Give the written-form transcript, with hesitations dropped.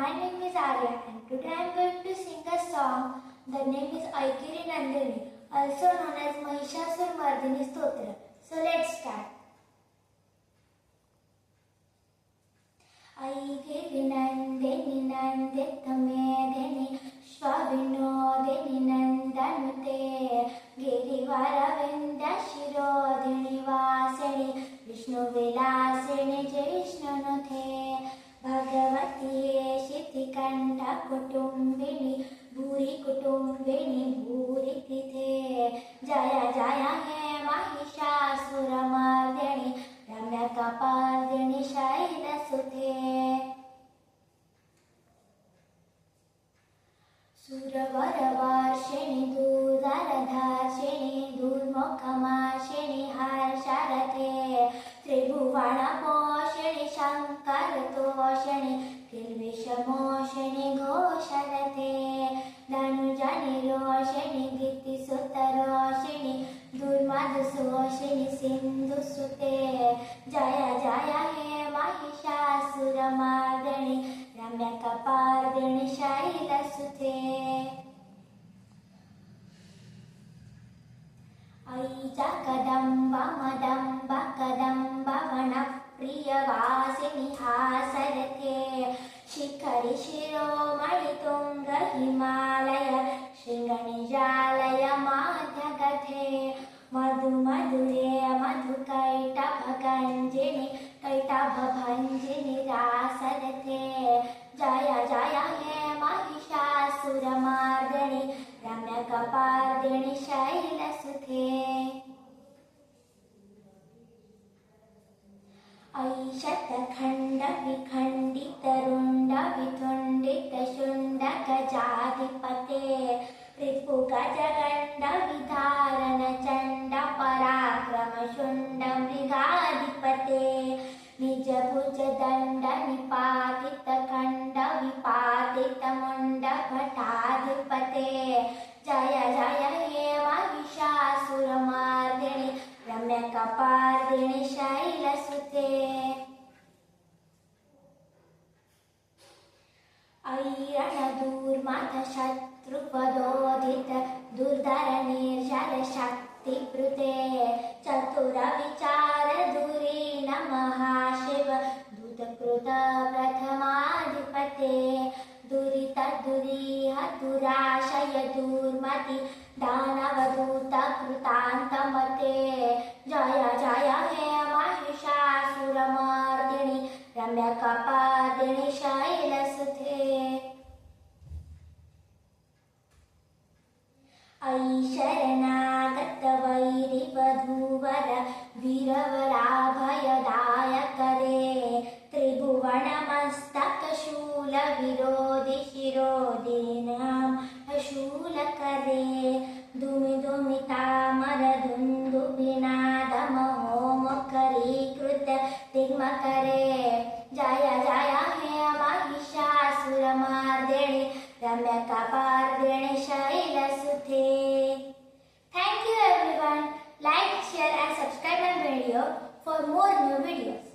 my name is Arya and today I am going to sing a song. The name is Aikiri Nandini, also known as Mahishasur Mardini Stotra. So let's start. Aikiri Nandini Nandita Medini Shwavinodini Nandanute Girivara Vinda Shirodini Vasini Vishnu Vilasini Jishnunute Bhagavati Shitikanda Kutumbini Bhuri Kutumbini Bhuri Tithe Jaya Jaya He Mahishasura Mardini Ramya Kapardini Shaila Suthe Suravaravarshini Durdaradharshini Durmukhamarshini Harsharate Tribhuvana Poshini Shankaratoshini Kilvishamoshini Ghosharate Danujani Roshini Giti Sutaroshini Durmadhusoshini Sindhusute Jaya Jaya He Mahishasura Mardini Ramya Kapardini Shaila Suthe Aija Kadamba Madamba Kadamba Vanapriya Vasini Hasarate Shikhari Shiromani Tunga Himalaya Shringanijalaya Madhyagathe Madhu Madhure Madhu Kaitabha Ganjini Kaitabha Bhanjini Rasarate Jaya Jaya He Mahishasura Mardini Ramya Kapardini Shaila Suthe Aishata Khanda Vikhandita Runda Vithundita Shunda Gajadipate Ripu Gajaganda Vidharana Chanda Parakrama Shunda Mrigadipate Nija Bhuja Danda Nipatita Khanda Vipatita Munda Bhatadipate Jaya Jaya He Mahishasura Mardini Ramya Kapardini Shaila Suthe Airana Durmata Shatrupadodhita Durdara Nirjala Shakti Prute Chatura Vichara Durina Mahashiva Dutakruta Prathamadipate Durita Duriha Durashaya Durmati Danavaduta Krutantamate Jaya Jaya He Mahishasura Mardini Ramya Kapardini Shaila Suthe Aisharanagata Vairi Vadhuvara Viravara Bhayadaya Kare Tribhuvana Mastaka Shula Virodi Shirodinam Shula Kare Dumi Dumi Tamara Dundu Vinada Mahoma Kari Kruta Digma Kare Jaya Jaya He Mahishasura Mardini Ramya Kapardini Shaila Suthe. Thank you everyone. Like, share and subscribe my video for more new videos.